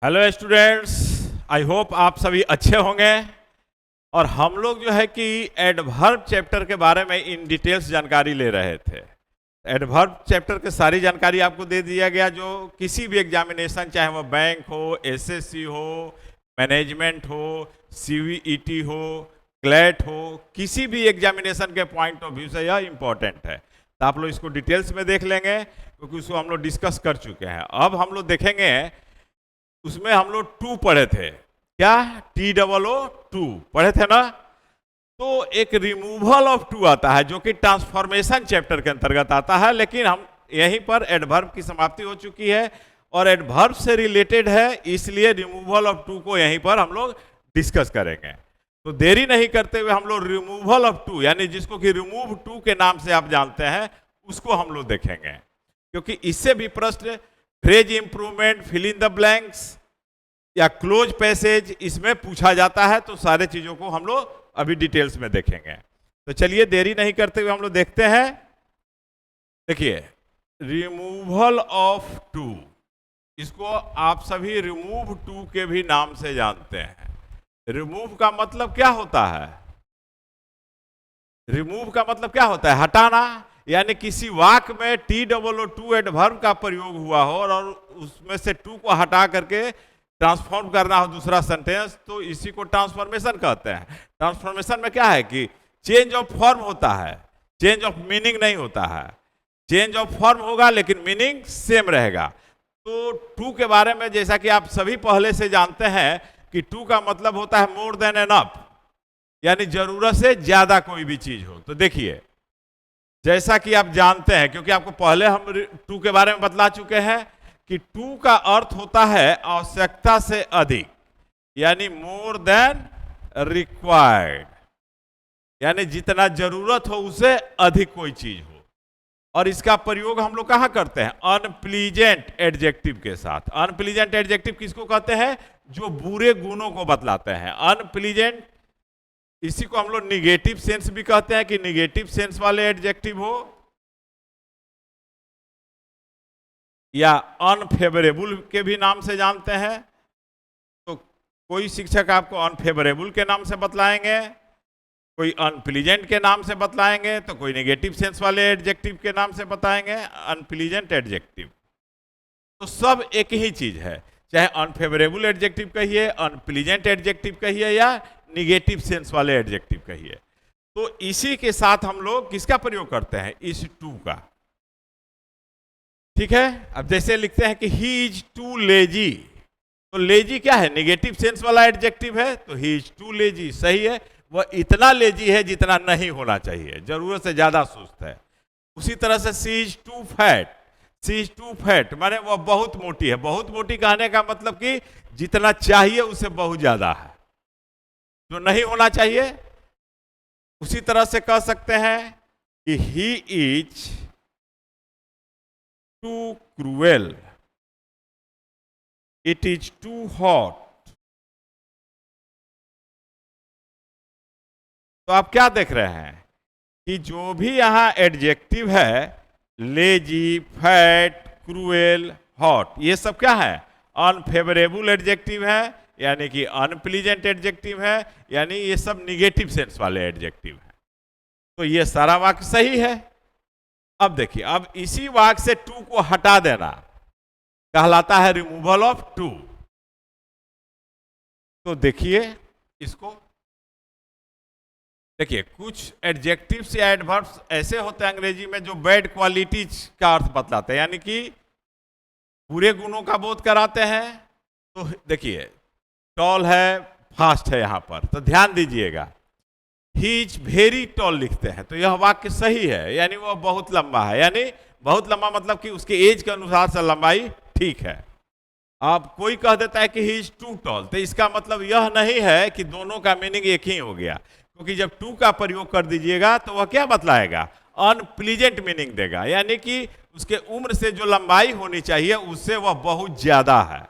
Hello students, I hope आप सभी अच्छे होंगे। और हम लोग जो है कि एडवर्ब चैप्टर के बारे में इन डिटेल्स जानकारी ले रहे थे। एडवर्ब चैप्टर की सारी जानकारी आपको दे दिया गया, जो किसी भी एग्जामिनेशन, चाहे वो बैंक हो, एसएससी हो, मैनेजमेंट हो, सीवीईटी हो, क्लैट हो, किसी भी एग्जामिनेशन के पॉइंट ऑफ व्यू से यह इंपॉर्टेंट है। तो आप लोग इसको डिटेल्स में देख लेंगे, क्योंकि उसको हम लोग डिस्कस कर चुके हैं। अब हम लोग देखेंगे, उसमें हम लोग टू पढ़े थे, क्या TOO पढ़े थे ना। तो एक रिमूवल ऑफ टू आता है, जो कि ट्रांसफॉर्मेशन चैप्टर के अंतर्गत आता है, लेकिन हम यहीं पर एडवर्ब की समाप्ति हो चुकी है और एडवर्ब से रिलेटेड है, इसलिए रिमूवल ऑफ टू को यहीं पर हम लोग डिस्कस करेंगे। तो देरी नहीं करते हुए हम लोग रिमूवल ऑफ टू, यानी जिसको कि रिमूव टू के नाम से आप जानते हैं, उसको हम लोग देखेंगे। क्योंकि इससे भी प्रश्न phrase improvement, fill in the blanks या क्लोज पैसेज इसमें पूछा जाता है। तो सारे चीजों को हम लोग अभी डिटेल्स में देखेंगे। तो चलिए देरी नहीं करते हुए हम लोग देखते हैं। देखिए, रिमूवल ऑफ टू, इसको आप सभी रिमूव टू के भी नाम से जानते हैं। रिमूव का मतलब क्या होता है? रिमूव का मतलब क्या होता है? हटाना। यानी किसी वाक्य में TOO एडवर्ब का प्रयोग हुआ हो और उसमें से टू को हटा करके ट्रांसफॉर्म करना हो दूसरा सेंटेंस, तो इसी को ट्रांसफॉर्मेशन कहते हैं। ट्रांसफॉर्मेशन में क्या है कि चेंज ऑफ फॉर्म होता है, चेंज ऑफ मीनिंग नहीं होता है। चेंज ऑफ फॉर्म होगा लेकिन मीनिंग सेम रहेगा। तो टू के बारे में जैसा कि आप सभी पहले से जानते हैं कि टू का मतलब होता है मोर देन एनफ, यानी जरूरत से ज्यादा कोई भी चीज हो। तो देखिए, जैसा कि आप जानते हैं, क्योंकि आपको पहले हम टू के बारे में बतला चुके हैं कि टू का अर्थ होता है आवश्यकता से अधिक, यानी मोर देन रिक्वायर्ड, यानी जितना जरूरत हो उससे अधिक कोई चीज हो। और इसका प्रयोग हम लोग कहां करते हैं? अनप्लीजेंट एडजेक्टिव के साथ। अनप्लीजेंट एडजेक्टिव किसको कहते हैं? जो बुरे गुणों को बतलाते हैं। अनप्लीजेंट, इसी को हम लोग निगेटिव सेंस भी कहते हैं, कि निगेटिव सेंस वाले एडजेक्टिव हो, या अनफेवरेबल के भी नाम से जानते हैं। तो कोई शिक्षक आपको अनफेवरेबल के नाम से बतलाएंगे, कोई अनप्लीजेंट के नाम से बतलाएंगे, तो कोई नेगेटिव सेंस वाले एडजेक्टिव के नाम से बताएंगे, अनप्लीजेंट एडजेक्टिव। तो सब एक ही चीज है, चाहे अनफेवरेबल एडजेक्टिव कहिए, अनप्लीजेंट एडजेक्टिव कहिए, या निगेटिव सेंस वाले एडजेक्टिव कहिए। तो इसी के साथ हम लोग किसका प्रयोग करते हैं? इस टू का। ठीक है। अब जैसे लिखते हैं कि ही इज टू लेजी, तो लेजी क्या है? निगेटिव सेंस वाला एडजेक्टिव है, तो ही इज टू लेजी सही है। वह इतना लेजी है जितना नहीं होना चाहिए, जरूरत से ज्यादा सुस्त है। उसी तरह से she is too fat, she is too fat माने वह बहुत मोटी है। बहुत मोटी कहने का मतलब कि जितना चाहिए उससे बहुत ज्यादा है, जो नहीं होना चाहिए। उसी तरह से कह सकते हैं कि he is too cruel, it is too hot. तो आप क्या देख रहे हैं कि जो भी यहां एडजेक्टिव है, लेजी, फैट, क्रूएल, हॉट, ये सब क्या है? अनफेवरेबल एडजेक्टिव है, यानी कि अनप्लीजेंट एडजेक्टिव है, यानी ये सब निगेटिव सेंस वाले एडजेक्टिव है। तो ये सारा वाक्य सही है। अब देखिए, अब इसी वाक्य से टू को हटा देना कहलाता है रिमूवल ऑफ टू। तो देखिए इसको, देखिए कुछ एडजेक्टिव्स या एडवर्ब्स ऐसे होते हैं अंग्रेजी में जो बैड क्वालिटीज का अर्थ बतलाते हैं, यानी कि बुरे गुणों का बोध कराते हैं। तो देखिए, टॉल है, फास्ट है यहां पर, तो ध्यान दीजिएगा। ही इज वेरी टॉल लिखते हैं, तो यह वाक्य सही है, यानी वह बहुत लंबा है। यानी बहुत लंबा मतलब कि उसके एज के अनुसार से लंबाई ठीक है। अब कोई कह देता है कि ही इज टू टॉल, तो इसका मतलब यह नहीं है कि दोनों का मीनिंग एक ही हो गया, क्योंकि जब टू का प्रयोग कर दीजिएगा तो वह क्या बतलाएगा? अनप्लीजेंट मीनिंग देगा, यानी कि उसके उम्र से जो लंबाई होनी चाहिए उससे वह बहुत ज्यादा है,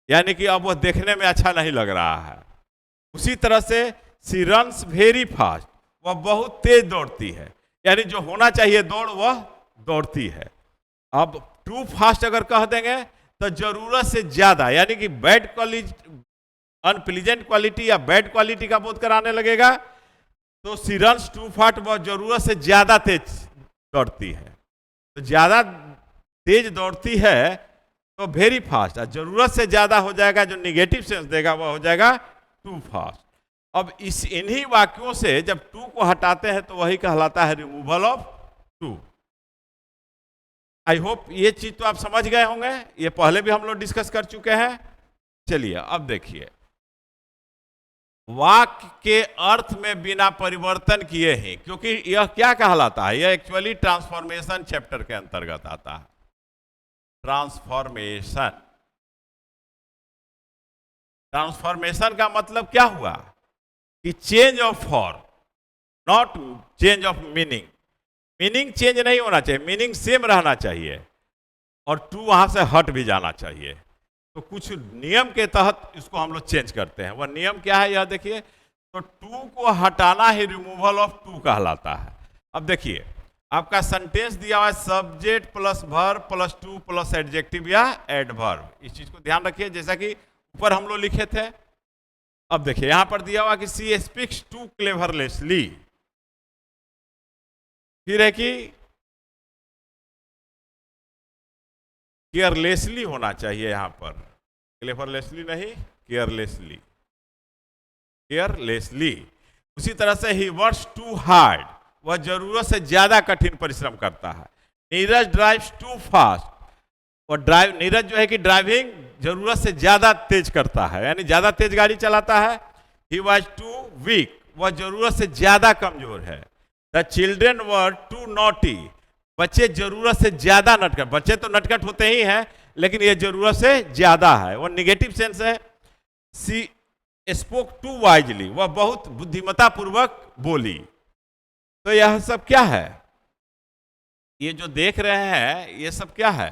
यानी कि अब वह देखने में अच्छा नहीं लग रहा है। उसी तरह से सी रन्स वेरी फास्ट, वह बहुत तेज दौड़ती है, यानी जो होना चाहिए दौड़ वह दौड़ती है। अब टू फास्ट अगर कह देंगे तो जरूरत से ज्यादा, यानी कि बैड क्वालिटी, अनप्लीजेंट क्वालिटी या बैड क्वालिटी का बोध कराने लगेगा, तो शी रन्स टू फास्ट, वह जरूरत से ज्यादा तेज दौड़ती है। तो ज्यादा तेज दौड़ती है तो वेरी फास्ट, और जरूरत से ज्यादा हो जाएगा, जो निगेटिव सेंस देगा वह हो जाएगा टू फास्ट। अब इन्हीं वाक्यों से जब टू को हटाते हैं तो वही कहलाता है removal of too. I hope ये चीज तो आप समझ गए होंगे, ये पहले भी हम लोग डिस्कस कर चुके हैं। चलिए अब देखिए, वाक्य के अर्थ में बिना परिवर्तन किए ही, क्योंकि यह क्या कहलाता है, यह एक्चुअली ट्रांसफॉर्मेशन चैप्टर के अंतर्गत आता है। ट्रांसफॉर्मेशन, ट्रांसफॉर्मेशन का मतलब क्या हुआ कि change of form, not change of meaning. Meaning change नहीं होना चाहिए, मीनिंग सेम रहना चाहिए, और टू वहां से हट भी जाना चाहिए। तो कुछ नियम के तहत इसको हम लोग चेंज करते हैं। वह नियम क्या है, यह देखिए। तो टू को हटाना ही रिमूवल ऑफ टू कहलाता है। अब देखिए, आपका सेंटेंस दिया हुआ है subject plus verb plus two plus adjective या एडवर्ब। इस चीज को ध्यान रखिए, जैसा कि ऊपर हम लोग लिखे थे। अब देखिए यहां पर दिया हुआ कि सी स्पीक्स टू क्लेवरलेसली, फिर है कि केयरलेसली होना चाहिए, यहां पर क्लेवरलेसली नहीं, केयरलेसली, केयरलेसली। उसी तरह से ही वर्क्स टू हार्ड, वह जरूरत से ज्यादा कठिन परिश्रम करता है। नीरज ड्राइव्स टू फास्ट, और नीरज जो है कि ड्राइविंग जरूरत से ज्यादा तेज करता है, यानी ज्यादा तेज गाड़ी चलाता है। ही वॉज टू वीक, वह जरूरत से ज्यादा कमजोर है। The children were too naughty, बच्चे जरूरत से ज्यादा नटखट, बच्चे तो नटखट होते ही हैं लेकिन ये जरूरत से ज्यादा है, वो निगेटिव सेंस है। सी स्पोक टू वाइजली, वह बहुत बुद्धिमता पूर्वक बोली। तो यह सब क्या है, ये जो देख रहे हैं ये सब क्या है,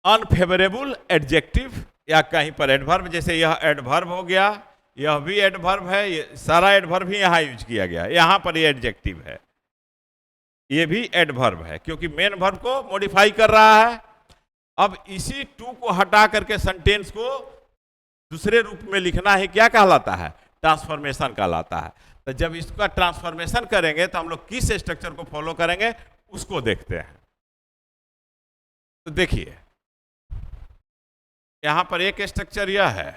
अनफेवरेबल एडजेक्टिव या कहीं पर एडवर्ब। जैसे यह एडवर्ब हो गया, यह भी एडवर्ब है, ये सारा एडवर्ब ही यहां यूज किया गया, यहां पर ये एडजेक्टिव है, ये भी एडवर्ब है, क्योंकि मेन वर्ब को मॉडिफाई कर रहा है। अब इसी टू को हटा करके सेंटेंस को दूसरे रूप में लिखना ही क्या कहलाता है, ट्रांसफॉर्मेशन कहलाता है। तो जब इसका ट्रांसफॉर्मेशन करेंगे तो हम लोग किस स्ट्रक्चर को फॉलो करेंगे उसको देखते हैं। तो देखिए यहां पर एक स्ट्रक्चर यह है,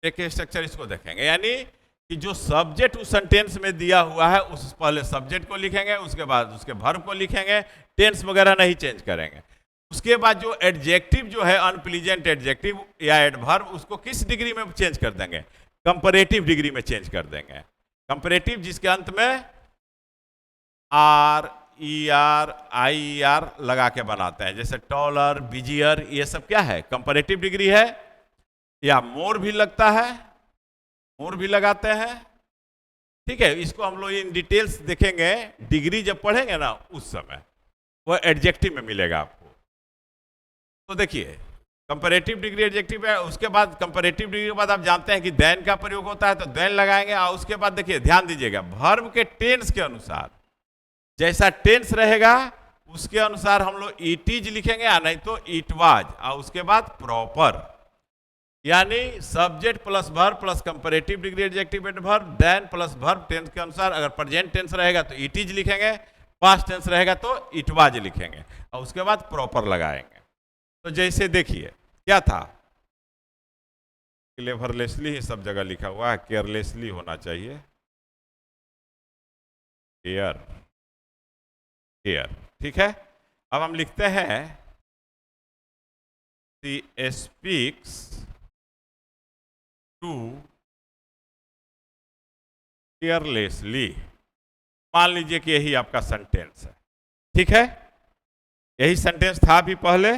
एक स्ट्रक्चर इसको देखेंगे, यानी कि जो सब्जेक्ट उस सेंटेंस में दिया हुआ है उस पहले सब्जेक्ट को लिखेंगे, उसके बाद उसके वर्ब को लिखेंगे, टेंस वगैरह नहीं चेंज करेंगे। उसके बाद जो एडजेक्टिव जो है अनप्लीजेंट एडजेक्टिव या एडवर्ब, उसको किस डिग्री में चेंज कर देंगे, कंपैरेटिव डिग्री में चेंज कर देंगे। कंपैरेटिव जिसके अंत में आर ई आर आई ई आर लगा के बनाते हैं, जैसे टॉलर बिजियर, ये सब क्या है, कंपैरेटिव डिग्री है। या मोर भी लगता है, मोर भी लगाते हैं, ठीक है। इसको हम लोग इन डिटेल्स देखेंगे, डिग्री जब पढ़ेंगे ना उस समय, वह एडजेक्टिव में मिलेगा आपको। तो देखिए कंपैरेटिव डिग्री एडजेक्टिव है, उसके बाद कंपैरेटिव डिग्री के बाद आप जानते हैं कि देन का प्रयोग होता है, तो देन लगाएंगे। और उसके बाद देखिए ध्यान दीजिएगा, वर्ब के टेंस के अनुसार, जैसा टेंस रहेगा उसके अनुसार हम लोग इट इज लिखेंगे, या नहीं तो इट वाज, और उसके बाद प्रॉपर, यानी subject plus verb plus comparative degree adjective adverb, then plus verb tense के अनुसार। अगर प्रेजेंट टेंस रहेगा तो इट इज लिखेंगे, पास्ट टेंस रहेगा तो इट वाज लिखेंगे, और उसके बाद प्रॉपर लगाएंगे। तो जैसे देखिए क्या था, क्लेवरलेसली ही सब जगह लिखा हुआ है, केयरलेसली होना चाहिए, केयर केयर, ठीक है। अब हम लिखते हैं शी स्पीक्स टू केयरलेसली। मान लीजिए कि यही आपका सेंटेंस है, ठीक है, यही सेंटेंस था अभी पहले,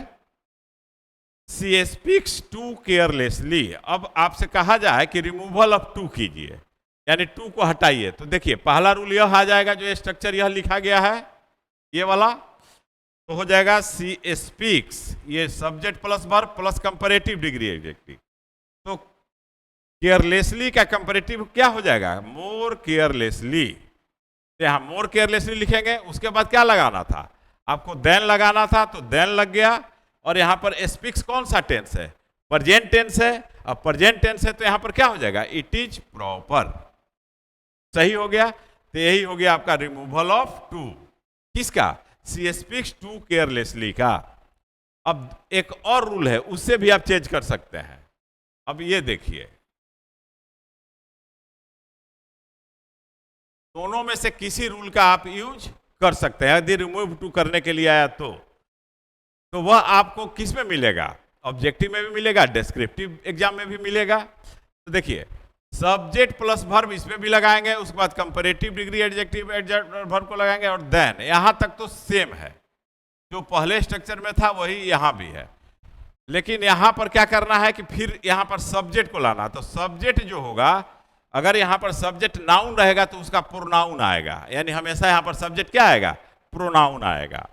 सी स्पीक्स टू केयरलेसली। अब आपसे कहा जाए कि रिमूवल ऑफ टू कीजिए, यानी टू को हटाइए, तो देखिए पहला रूल यह आ जाएगा, जो स्ट्रक्चर यह लिखा गया है ये वाला, तो हो जाएगा सी स्पीक्स, ये subject plus verb plus comparative degree adjective. तो केयरलेसली का कंपैरेटिव क्या हो जाएगा, मोर केयरलेसली। यहां मोर केयरलेसली लिखेंगे, उसके बाद क्या लगाना था, आपको देन लगाना था, तो देन लग गया। और यहां पर स्पीक्स कौन सा टेंस है, प्रेजेंट टेंस है। अब प्रेजेंट टेंस है तो यहां पर क्या हो जाएगा, इट इज प्रॉपर। सही हो गया। तो यही हो गया आपका रिमूवल ऑफ टू। किसका, शी स्पीक्स टू केयरलेसली का। अब एक और रूल है, उससे भी आप चेंज कर सकते हैं। अब ये देखिए, दोनों में से किसी रूल का आप यूज कर सकते हैं। यदि रिमूव टू करने के लिए आया तो वह आपको किस में मिलेगा, ऑब्जेक्टिव में भी मिलेगा, डिस्क्रिप्टिव एग्जाम में भी मिलेगा। तो देखिए, सब्जेक्ट प्लस वर्ब इसमें भी लगाएंगे, उसके बाद कंपैरेटिव डिग्री एडजेक्टिव वर्ब को लगाएंगे, और देन यहां तक तो सेम है, जो पहले स्ट्रक्चर में था वही यहां भी है। लेकिन यहां पर क्या करना है कि फिर यहां पर सब्जेक्ट को लाना। तो सब्जेक्ट जो होगा, अगर यहां पर सब्जेक्ट नाउन रहेगा तो उसका प्रोनाउन आएगा, यानी हमेशा यहां पर सब्जेक्ट क्या आएगा, प्रोनाउन आएगा।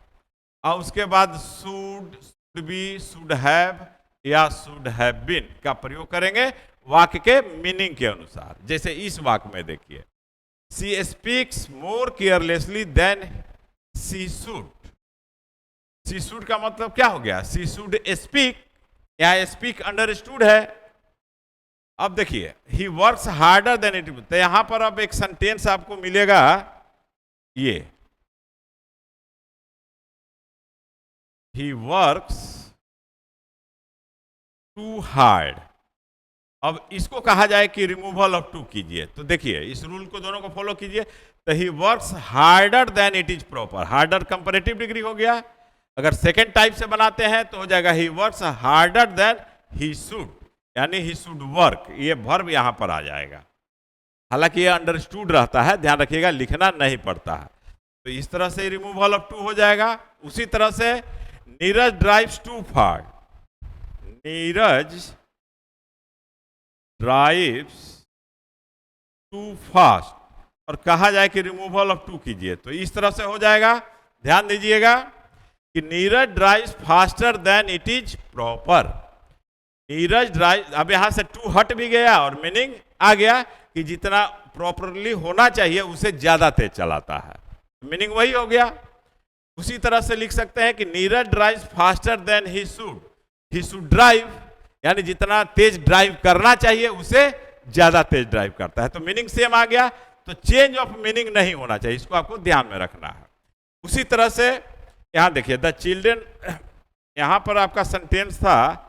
और उसके बाद should, should be, should have या शुड हैव बीन का प्रयोग करेंगे वाक्य के मीनिंग के अनुसार। जैसे इस वाक्य में देखिए, she speaks more carelessly than she should. She should का मतलब क्या हो गया, शी शुड स्पीक, या स्पीक अंडरस्टूड है। अब देखिए, he works harder than it, तो यहां पर अब एक सेंटेंस आपको मिलेगा, ये ही वर्क्स टू हार्ड। अब इसको कहा जाए कि रिमूवल ऑफ टू कीजिए, तो देखिए इस रूल को दोनों को फॉलो कीजिए। तो ही works harder than it is proper, harder comparative degree हो गया। अगर सेकेंड टाइप से बनाते हैं तो हो जाएगा he works harder than he should, यानी ही शुड वर्क, ये वर्ब यहां पर आ जाएगा। हालांकि ये अंडरस्टूड रहता है, ध्यान रखिएगा, लिखना नहीं पड़ता है। तो इस तरह से रिमूवल ऑफ टू हो जाएगा। उसी तरह से Neeraj drives too far, Neeraj drives too fast, और कहा जाए कि रिमूवल ऑफ टू कीजिए, तो इस तरह से हो जाएगा। ध्यान दीजिएगा कि Neeraj drives faster then it is proper. Neeraj drive, अब यहां से टू हट भी गया और मीनिंग आ गया कि जितना प्रॉपरली होना चाहिए उसे ज्यादा तेज चलाता है, मीनिंग वही हो गया। उसी तरह से लिख सकते हैं कि Neeraj drives faster than he should drive, यानी जितना तेज ड्राइव करना चाहिए उसे ज्यादा तेज ड्राइव करता है, तो मीनिंग सेम आ गया। तो चेंज ऑफ मीनिंग नहीं होना चाहिए, इसको आपको ध्यान में रखना है। उसी तरह से यहां देखिए, द चिल्ड्रन, यहां पर आपका सेंटेंस था,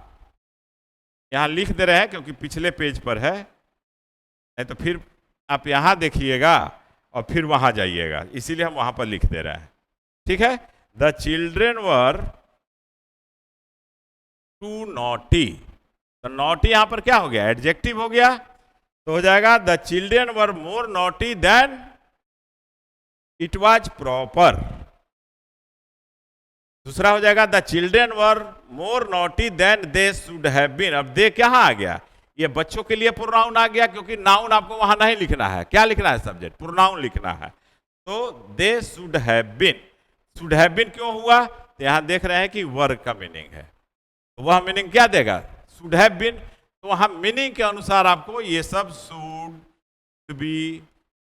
यहां लिख दे रहे हैं क्योंकि पिछले पेज पर है, नहीं तो फिर आप यहां देखिएगा और फिर वहां जाइएगा, इसीलिए हम वहां पर लिख दे रहे हैं। ठीक है, the children were too naughty, तो नॉटी यहां पर क्या हो गया, एडजेक्टिव हो गया, तो हो जाएगा the children were more naughty than it was proper. दूसरा हो जाएगा the children were more naughty than they should have been. अब दे कहां आ गया, ये बच्चों के लिए प्रोनाउन आ गया, क्योंकि नाउन आपको वहां नहीं लिखना है, क्या लिखना है, सब्जेक्ट, प्रोनाउन लिखना है। तो they should have been, should have been क्यों हुआ, तो यहां देख रहे हैं कि वर्ग का मीनिंग है, तो वह मीनिंग क्या देगा, शुड हैव बीन। तो वहां मीनिंग के अनुसार आपको ये सब शुड बी,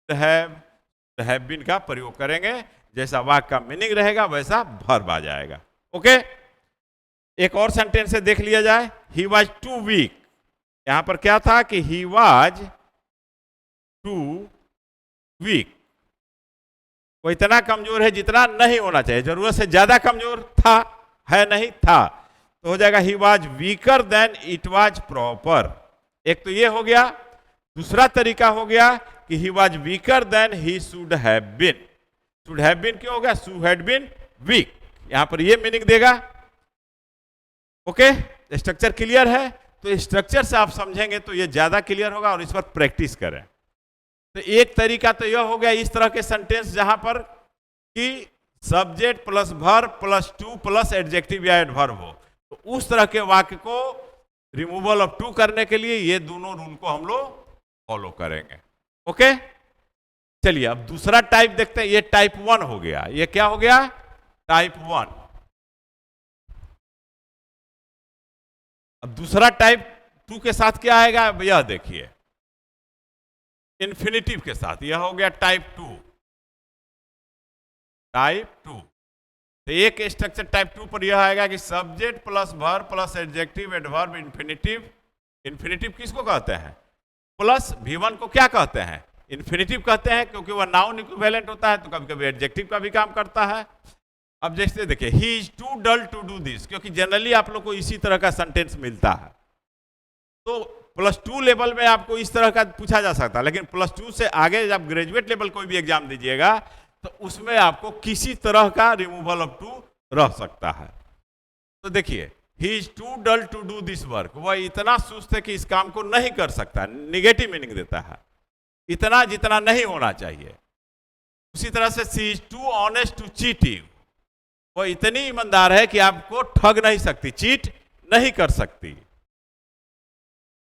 हैव बीन का प्रयोग करेंगे, जैसा वाक्य का मीनिंग रहेगा वैसा वर्ब आ जाएगा। ओके, एक और सेंटेंस से देख लिया जाए, ही वाज टू वीक। यहां पर क्या था कि ही वाज टू वीक, वो इतना कमजोर है जितना नहीं होना चाहिए, जरूरत से ज्यादा कमजोर था, है नहीं था, तो हो जाएगा he was weaker then it was proper. एक तो ये हो गया। दूसरा तरीका हो गया कि he was weaker than he should have been. Should have been क्यों होगा, शू हैड बीन वीक, यहां पर ये मीनिंग देगा। ओके, स्ट्रक्चर क्लियर है, तो स्ट्रक्चर से आप समझेंगे तो ये ज्यादा क्लियर होगा, और इस पर प्रैक्टिस करें। तो एक तरीका तो यह हो गया, इस तरह के सेंटेंस जहां पर कि subject plus verb plus two plus adjective या एडवर्ब हो, तो उस तरह के वाक्य को रिमूवल ऑफ टू करने के लिए ये दोनों रूल को हम लोग फॉलो करेंगे। ओके, चलिए अब दूसरा टाइप देखते हैं। ये टाइप 1 हो गया, ये क्या हो गया, टाइप 1। अब दूसरा टाइप 2 के साथ क्या आएगा, यह देखिए, इन्फिनिटिव के साथ। यह हो गया टाइप 2। टाइप 2 तो एक स्ट्रक्चर टाइप 2 पर यह आएगा कि subject plus verb plus adjective adverb infinitive. Infinitive किसको कहते हैं? प्लस V1 को क्या कहते हैं? इन्फिनिटिव कहते हैं, क्योंकि वह नाउन इक्विवेलेंट होता है, तो कभी कभी एडजेक्टिव का भी काम करता है। अब जैसे देखिए, he is too dull to do this, क्योंकि जनरली आप लोग को इसी तरह का सेंटेंस मिलता है। तो +2 लेवल में आपको इस तरह का पूछा जा सकता है, लेकिन +2 से आगे जब ग्रेजुएट लेवल कोई भी एग्जाम दीजिएगा तो उसमें आपको किसी तरह का रिमूवल ऑफ टू रह सकता है। तो देखिए, he is too dull to do this work, वह इतना सुस्त है कि इस काम को नहीं कर सकता, निगेटिव मीनिंग देता है, इतना जितना नहीं होना चाहिए। उसी तरह से she is too honest to cheat you, वह इतनी ईमानदार है कि आपको ठग नहीं सकती, चीट नहीं कर सकती।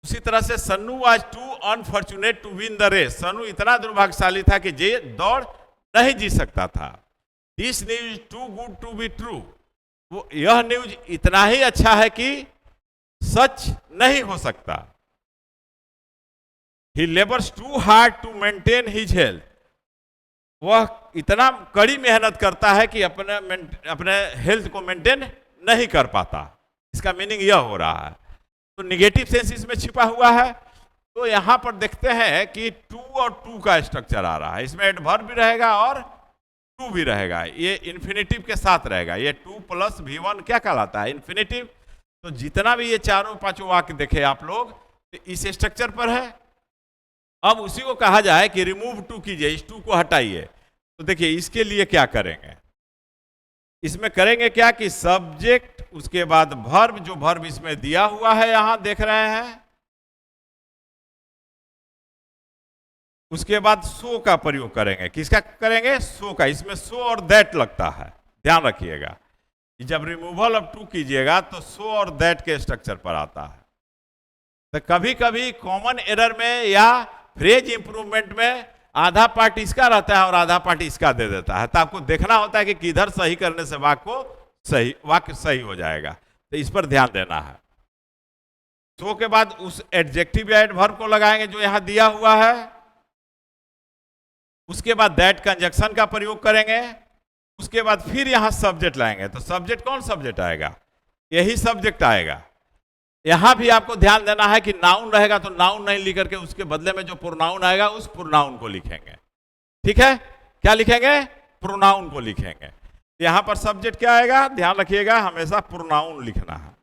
उसी तरह से Sannu was too unfortunate to win the race, Sannu इतना दुर्भाग्यशाली था कि ये दौड़ नहीं जीत सकता था। This news too good to be true, वो यह न्यूज इतना ही अच्छा है कि सच नहीं हो सकता। He labours too hard to maintain his health, वह इतना कड़ी मेहनत करता है कि अपने हेल्थ को मेंटेन नहीं कर पाता। इसका मीनिंग यह हो रहा है। तो निगेटिव सेंस इसमें छिपा हुआ है। तो यहां पर देखते हैं कि टू और टू का स्ट्रक्चर आ रहा है, इसमें एडवर्ब भी रहेगा और टू भी रहेगा, ये इन्फिनिटिव के साथ रहेगा। ये 2 + V1 क्या कहलाता है? इन्फिनिटिव। तो जितना भी ये चारों पांचों वाक्य देखे आप लोग, तो इस स्ट्रक्चर पर है। अब उसी को कहा जाए कि रिमूव टू कीजिए, इस टू को हटाइए। तो देखिए, इसके लिए क्या करेंगे? इसमें करेंगे क्या कि सब्जेक्ट, उसके बाद वर्ब, जो वर्ब इसमें दिया हुआ है यहां देख रहे हैं, उसके बाद सो का प्रयोग करेंगे। किसका करेंगे? सो का। इसमें सो और दैट लगता है, ध्यान रखिएगा। जब रिमूवल ऑफ टू कीजिएगा तो सो और दैट के स्ट्रक्चर पर आता है। तो कभी कभी कॉमन एरर में या फ्रेज इंप्रूवमेंट में आधा पार्ट इसका रहता है और आधा पार्ट इसका दे देता है। तो आपको देखना होता है कि किधर सही करने से वाक्य सही हो जाएगा। तो इस पर ध्यान देना है। सो के बाद उस एडजेक्टिव या एडवर्ब को लगाएंगे जो यहां दिया हुआ है। उसके बाद दैट कंजक्शन का प्रयोग करेंगे। उसके बाद फिर यहां सब्जेक्ट लाएंगे। तो सब्जेक्ट कौन सब्जेक्ट आएगा? यही सब्जेक्ट आएगा। यहां भी आपको ध्यान देना है कि नाउन रहेगा तो नाउन नहीं लिख करके उसके बदले में जो प्रोनाउन आएगा उस प्रोनाउन को लिखेंगे। ठीक है? क्या लिखेंगे? प्रोनाउन को लिखेंगे। यहां पर सब्जेक्ट क्या आएगा? ध्यान रखिएगा, हमेशा प्रोनाउन लिखना है।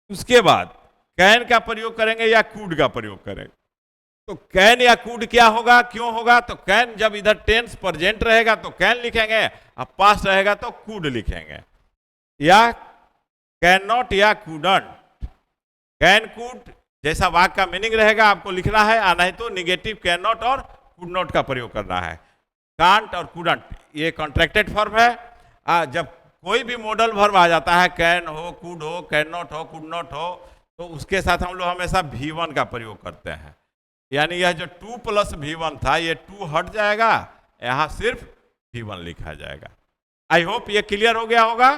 उसके बाद कैन का प्रयोग करेंगे या कुड का प्रयोग करेंगे। तो कैन या कुड क्या होगा, क्यों होगा? तो कैन जब इधर टेंस प्रेजेंट रहेगा तो कैन लिखेंगे, अब पास्ट रहेगा तो कुड लिखेंगे। या कैन नॉट या कुडंट, कैन कुड जैसा वाक्य का मीनिंग रहेगा आपको लिखना है, नहीं तो निगेटिव कैन नॉट और कुड नॉट का प्रयोग करना है। कांट और कुडंट ये कॉन्ट्रैक्टेड फॉर्म है। जब कोई भी मॉडल वर्ब आ जाता है, कैन हो, कुड हो, कैन नॉट हो, कुड नॉट हो, तो उसके साथ हम लोग हमेशा V1 का प्रयोग करते हैं। यानी यह जो 2 + V1 था, ये 2 हट जाएगा, यहां सिर्फ V1 लिखा जाएगा। आई होप ये क्लियर हो गया होगा।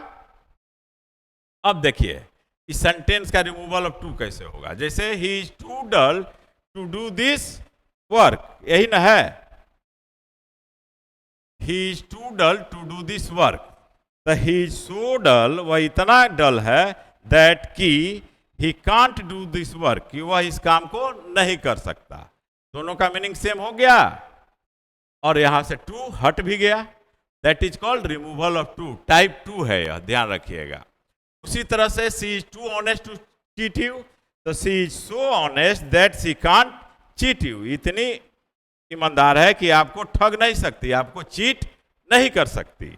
अब देखिए इस सेंटेंस का रिमूवल ऑफ टू कैसे होगा। जैसे he is too dull to do this work, यही ना है, he is too dull to do this work. तो ही इज सो डल, वह इतना डल है, दैट की he can't do this work, कि वह इस काम को नहीं कर सकता। दोनों का मीनिंग सेम हो गया और यहां से टू हट भी गया। That is called removal of too. Type 2 है यह, ध्यान रखिएगा। उसी तरह से she is too honest to cheat you, तो she is so honest that she can't cheat you, इतनी ईमानदार है कि आपको ठग नहीं सकती, आपको चीट नहीं कर सकती।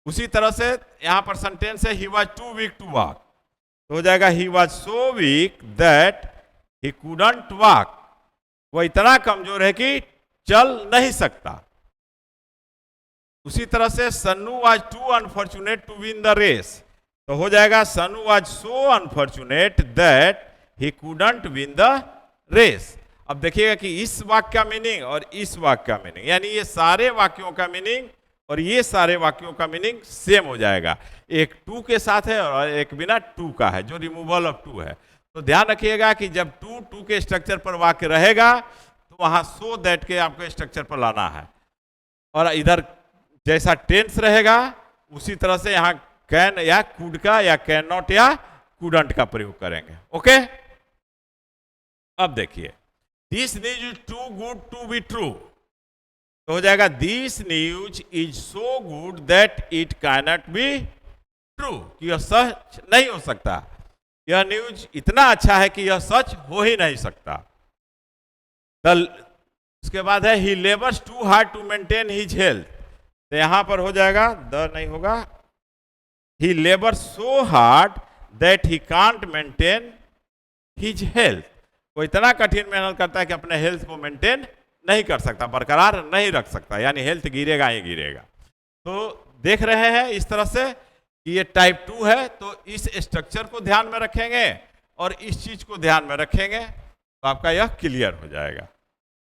उसी तरह से यहां पर सेंटेंस है he was too weak to walk, तो हो जाएगा he was so weak that he couldn't walk, वह इतना कमजोर है कि चल नहीं सकता। उसी तरह से Sannu was too unfortunate to win the race, तो हो जाएगा Sannu was so unfortunate that he couldn't win the race. अब देखिएगा कि इस वाक्य का मीनिंग और इस वाक्य का मीनिंग, यानी ये सारे वाक्यों का मीनिंग और ये सारे वाक्यों का मीनिंग सेम हो जाएगा। एक टू के साथ है और एक बिना टू का है, जो रिमूवल ऑफ टू है। तो ध्यान रखिएगा कि जब टू के स्ट्रक्चर पर वाक्य रहेगा तो वहां सो दैट के आपको स्ट्रक्चर पर लाना है, और इधर जैसा टेंस रहेगा उसी तरह से यहाँ कैन या कुड का या कैन नॉट या कुडंट का प्रयोग करेंगे। ओके, अब देखिए, this news is too good to be true, तो हो जाएगा this news is so good that it can not be true, कि यह सच नहीं हो सकता, यह न्यूज इतना अच्छा है कि यह सच हो ही नहीं सकता। उसके बाद है he labours too hard to maintain his health, तो यहां पर हो जाएगा द नहीं होगा, he labours so hard that he can't maintain his health, वो इतना कठिन मेहनत करता है कि अपने हेल्थ को मेंटेन नहीं कर सकता, बरकरार नहीं रख सकता, यानी हेल्थ गिरेगा ही गिरेगा। तो देख रहे हैं इस तरह से कि ये टाइप 2 है, तो इस स्ट्रक्चर को ध्यान में रखेंगे और इस चीज को ध्यान में रखेंगे तो आपका यह क्लियर हो जाएगा।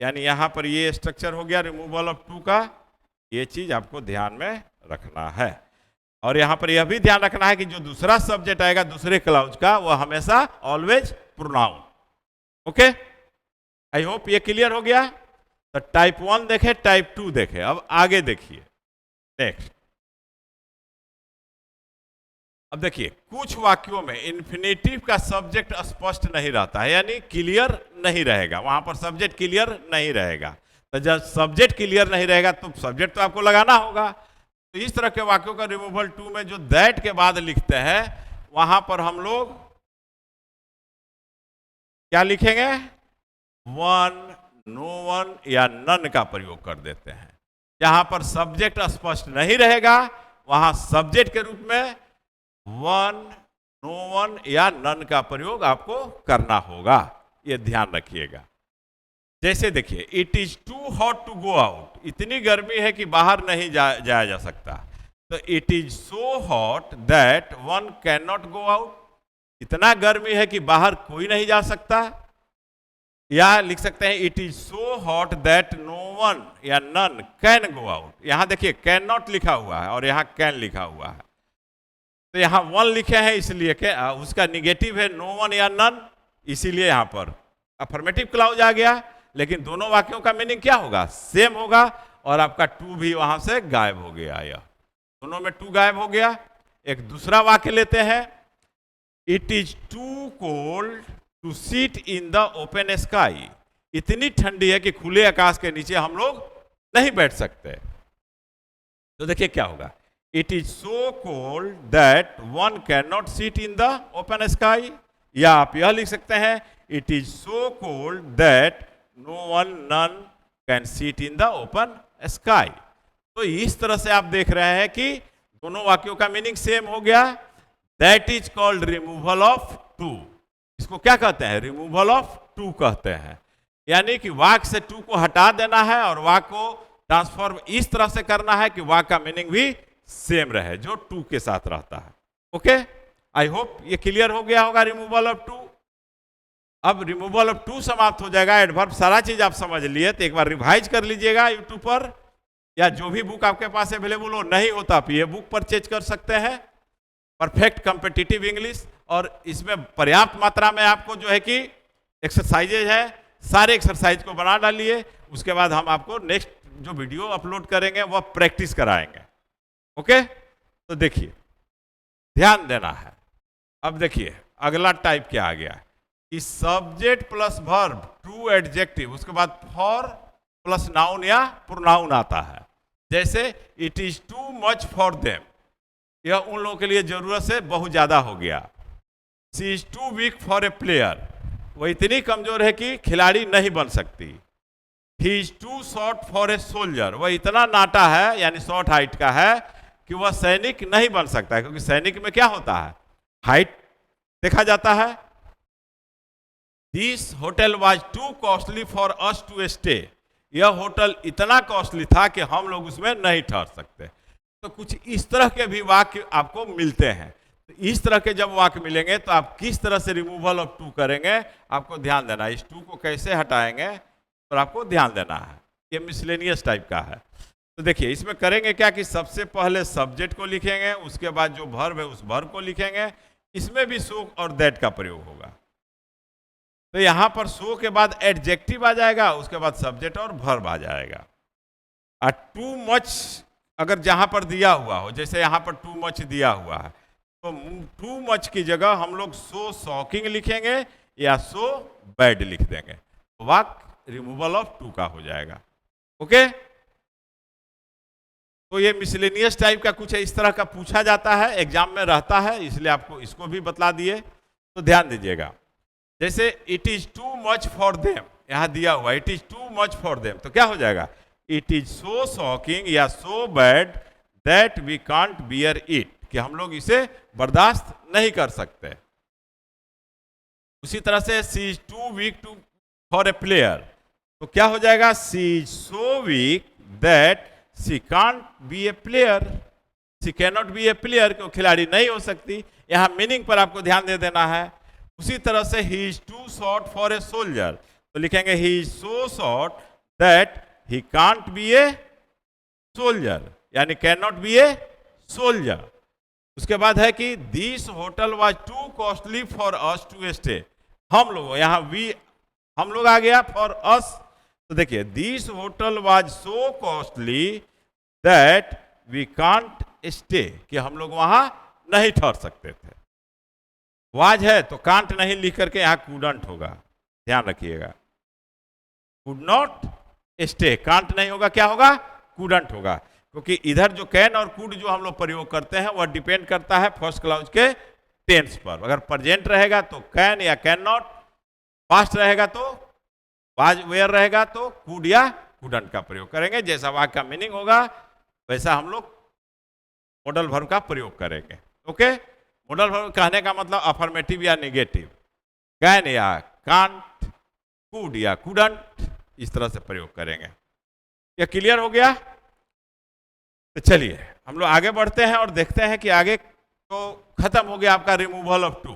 यानी यहां पर ये स्ट्रक्चर हो गया रिमूवल ऑफ 2 का, ये चीज आपको ध्यान में रखना है। और यहां पर यह भी ध्यान रखना है कि जो दूसरा सब्जेक्ट आएगा दूसरे क्लाउज का, वह हमेशा ऑलवेज प्रोनाउन। ओके, आई होप ये क्लियर हो गया। तो टाइप 1 देखे, टाइप 2 देखे, अब आगे देखिए नेक्स्ट। अब देखिए, कुछ वाक्यों में इन्फिनेटिव का सब्जेक्ट स्पष्ट नहीं रहता है, यानी क्लियर नहीं रहेगा, वहां पर सब्जेक्ट क्लियर नहीं रहेगा। तो जब सब्जेक्ट क्लियर नहीं रहेगा तो सब्जेक्ट तो आपको लगाना होगा। तो इस तरह के वाक्यों का रिमूवल 2 में जो दैट के बाद लिखते हैं, वहां पर हम लोग क्या लिखेंगे, वन, नो वन या नन का प्रयोग कर देते हैं। जहां पर सब्जेक्ट स्पष्ट नहीं रहेगा वहां सब्जेक्ट के रूप में वन, नो वन या नन का प्रयोग आपको करना होगा, ये ध्यान रखिएगा। जैसे देखिए, it is too hot to go out, इतनी गर्मी है कि बाहर नहीं जाया जा सकता, तो it is so hot that one can not go out, इतना गर्मी है कि बाहर कोई नहीं जा सकता। या लिख सकते हैं it is so hot that no one या नन कैन गो आउट। यहां देखिए कैन नॉट लिखा हुआ है और यहां कैन लिखा हुआ है, तो यहां वन लिखे हैं इसलिए कि उसका निगेटिव है नो वन या नन, इसीलिए यहां पर अफर्मेटिव क्लाउज आ गया। लेकिन दोनों वाक्यों का मीनिंग क्या होगा, सेम होगा, और आपका टू भी वहां से गायब हो गया, यह दोनों में टू गायब हो गया। एक दूसरा वाक्य लेते हैं, it is too cold to sit in the open sky, इतनी ठंडी है कि खुले आकाश के नीचे हम लोग नहीं बैठ सकते। तो देखिए क्या होगा, it is so cold that one can not sit in the open sky, या आप यह लिख सकते हैं it is so cold that no one none can sit in the open sky. तो इस तरह से आप देख रहे हैं कि दोनों वाक्यों का मीनिंग सेम हो गया। That is called removal of too, इसको क्या कहते हैं, रिमूवल ऑफ टू कहते हैं। यानी कि वाक्य से टू को हटा देना है और वाक्य को ट्रांसफॉर्म इस तरह से करना है कि वाक्य का मीनिंग भी सेम रहे जो टू के साथ रहता है। ओके, आई होप ये क्लियर हो गया होगा रिमूवल ऑफ टू। अब रिमूवल ऑफ टू समाप्त हो जाएगा, एडवर्ब सारा चीज आप समझ लिए, तो एक बार रिवाइज कर लीजिएगा यूट्यूब पर, या जो भी बुक आपके पास अवेलेबल हो, नहीं होता आप ये बुक परचेज कर सकते हैं, परफेक्ट कॉम्पिटिटिव इंग्लिश। और इसमें पर्याप्त मात्रा में आपको जो है कि एक्सरसाइजेज है, सारे एक्सरसाइज को बना डालिए, उसके बाद हम आपको नेक्स्ट जो वीडियो अपलोड करेंगे वह प्रैक्टिस कराएंगे। ओके, तो देखिए ध्यान देना है। अब देखिए अगला टाइप क्या आ गया, कि subject plus verb too adjective, उसके बाद फॉर प्लस नाउन या प्रोनाउन आता है। जैसे it is too much for them, यह उन लोगों के लिए जरूरत से बहुत ज्यादा हो गया। She is too weak for a player, वह इतनी कमजोर है कि खिलाड़ी नहीं बन सकती। He is too short for a soldier, वह इतना नाटा है यानी शॉर्ट हाइट का है कि वह सैनिक नहीं बन सकता है, क्योंकि सैनिक में क्या होता है, हाइट देखा जाता है। This hotel was too costly for us to stay, यह होटल इतना कॉस्टली था कि हम लोग उसमें नहीं ठहर सकते। तो कुछ इस तरह के भी वाक्य आपको मिलते हैं। तो इस तरह के जब वाक्य मिलेंगे तो आप किस तरह से रिमूवल ऑफ टू करेंगे, आपको ध्यान देना है। इस टू को कैसे हटाएंगे पर आपको ध्यान देना है, ये मिसलेनियस टाइप का है। तो देखिए इसमें करेंगे क्या कि सबसे पहले सब्जेक्ट को लिखेंगे, उसके बाद जो वर्ब है उस वर्ब को लिखेंगे। इसमें भी सो और दैट का प्रयोग होगा। तो यहां पर सो के बाद एडजेक्टिव आ जाएगा, उसके बाद सब्जेक्ट और वर्ब आ जाएगा। टू मच अगर जहां पर दिया हुआ हो, जैसे यहां पर टू मच दिया हुआ है, तो टू मच की जगह हम लोग सो शॉकिंग लिखेंगे या सो बैड लिख देंगे, वाक्य रिमूवल ऑफ टू का हो जाएगा। ओके, तो ये मिसलेनियस टाइप का कुछ इस तरह का पूछा जाता है, एग्जाम में रहता है, इसलिए आपको इसको भी बतला दिए, तो ध्यान दीजिएगा। जैसे it is too much for them, यहां दिया हुआ it is too much for them, तो क्या हो जाएगा, इट इज सो शॉकिंग या so bad that we can't bear it, कि हम लोग इसे बर्दाश्त नहीं कर सकते। उसी तरह से she is too weak to for a player, तो क्या हो जाएगा, she is so weak that she can't be a player, she cannot be a player, क्यों खिलाड़ी नहीं हो सकती। यहां मीनिंग पर आपको ध्यान दे देना है। उसी तरह से he is too short for a soldier, तो लिखेंगे he is so short that he can't be a soldier, यानी can not be a soldier. उसके बाद है कि this hotel was too costly for us to stay, हम लोग, यहाँ वी हम लोग आ गया, फॉर अस, तो देखिए this hotel was so costly that we can't stay, कि हम लोग वहां नहीं ठहर सकते थे। वाज है तो कांट नहीं लिख करके यहाँ कूडंट होगा, ध्यान रखिएगा, कुड नॉट स्टे, कांट नहीं होगा, क्या होगा, कूडंट होगा, क्योंकि इधर जो कैन और कुड जो हम लोग प्रयोग करते हैं वह डिपेंड करता है फर्स्ट क्लाउज के टेंस पर। अगर प्रेजेंट रहेगा तो कैन या कैन नॉट, पास्ट रहेगा तो वाज वेयर रहेगा तो कुड या कुडंट का प्रयोग करेंगे। जैसा वाक्य का मीनिंग होगा वैसा हम लोग मॉडल वर्ब का प्रयोग करेंगे। ओके, मॉडल वर्ब कहने का मतलब अफर्मेटिव या नेगेटिव, कैन या कांट, कुड या कुडंट, इस तरह से प्रयोग करेंगे। यह क्लियर हो गया? तो चलिए हम लोग आगे बढ़ते हैं और देखते हैं कि आगे तो खत्म हो गया आपका रिमूवल ऑफ टू।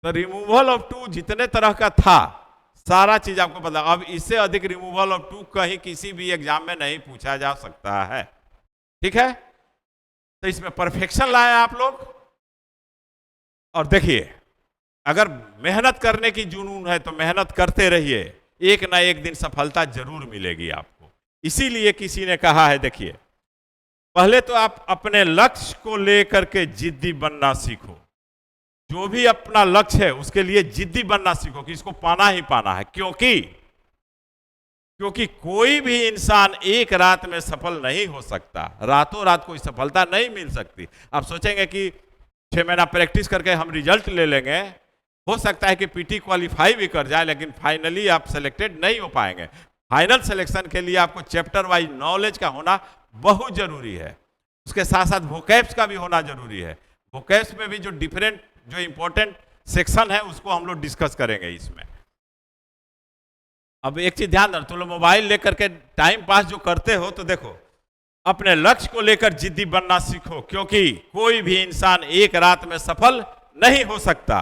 तो रिमूवल ऑफ टू जितने तरह का था सारा चीज आपको पता। अब इससे अधिक रिमूवल ऑफ टू कहीं किसी भी एग्जाम में नहीं पूछा जा सकता है, ठीक है। तो इसमें परफेक्शन लाए आप लोग, और देखिए अगर मेहनत करने की जुनून है तो मेहनत करते रहिए, एक ना एक दिन सफलता जरूर मिलेगी आपको। इसीलिए किसी ने कहा है, देखिए पहले तो आप अपने लक्ष्य को लेकर के जिद्दी बनना सीखो। जो भी अपना लक्ष्य है उसके लिए जिद्दी बनना सीखो कि इसको पाना ही पाना है, क्योंकि कोई भी इंसान एक रात में सफल नहीं हो सकता, रातों रात कोई सफलता नहीं मिल सकती। आप सोचेंगे कि 6 महीना प्रैक्टिस करके हम रिजल्ट ले लेंगे, हो सकता है कि पीटी क्वालिफाई भी कर जाए, लेकिन फाइनली आप सेलेक्टेड नहीं हो पाएंगे। फाइनल सिलेक्शन के लिए आपको चैप्टर वाइज नॉलेज का होना बहुत जरूरी है, उसके साथ साथ वोकैब्स का भी होना जरूरी है। वोकैब्स में भी जो डिफरेंट जो इंपॉर्टेंट सेक्शन है उसको हम लोग डिस्कस करेंगे इसमें। अब एक चीज ध्यान रखो, तुम लोग मोबाइल लेकर के टाइम पास जो करते हो, तो देखो अपने लक्ष्य को लेकर जिद्दी बनना सीखो, क्योंकि कोई भी इंसान एक रात में सफल नहीं हो सकता।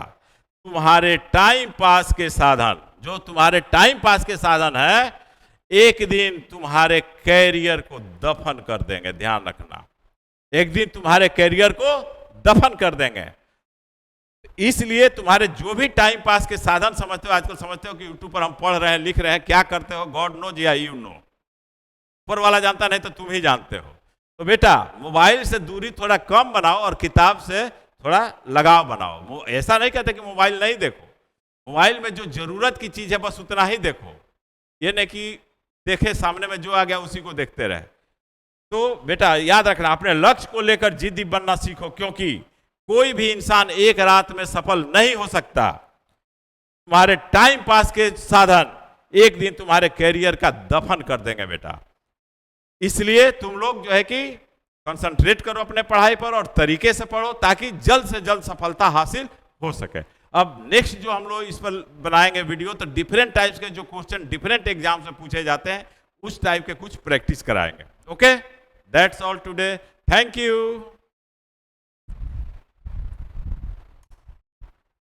तुम्हारे टाइम पास के साधन, जो तुम्हारे टाइम पास के साधन है, एक दिन तुम्हारे कैरियर को दफन कर देंगे। ध्यान रखना, एक दिन तुम्हारे कैरियर को दफन कर देंगे। इसलिए तुम्हारे जो भी टाइम पास के साधन समझते हो, आजकल समझते हो कि यूट्यूब पर हम पढ़ रहे हैं, लिख रहे हैं, क्या करते हो, गॉड नोज या यू नो, ऊपर वाला जानता नहीं तो तुम ही जानते हो। तो बेटा मोबाइल से दूरी थोड़ा कम बनाओ और किताब से थोड़ा लगाव बनाओ। ऐसा नहीं कहते कि मोबाइल नहीं देखो, मोबाइल में जो जरूरत की चीज है बस उतना ही देखो, ये नहीं कि देखे सामने में जो आ गया उसी को देखते रहे। तो बेटा याद रखना, अपने लक्ष्य को लेकर जिद्दी बनना सीखो, क्योंकि कोई भी इंसान एक रात में सफल नहीं हो सकता। तुम्हारे टाइम पास के साधन एक दिन तुम्हारे कैरियर का दफन कर देंगे बेटा। इसलिए तुम लोग जो है कि कंसंट्रेट करो अपने पढ़ाई पर और तरीके से पढ़ो, ताकि जल्द से जल्द सफलता हासिल हो सके। अब नेक्स्ट जो हम लोग इस पर बनाएंगे वीडियो, तो डिफरेंट टाइप्स के जो क्वेश्चन डिफरेंट एग्जाम से पूछे जाते हैं उस टाइप के कुछ प्रैक्टिस कराएंगे। Okay, that's all today, thank you.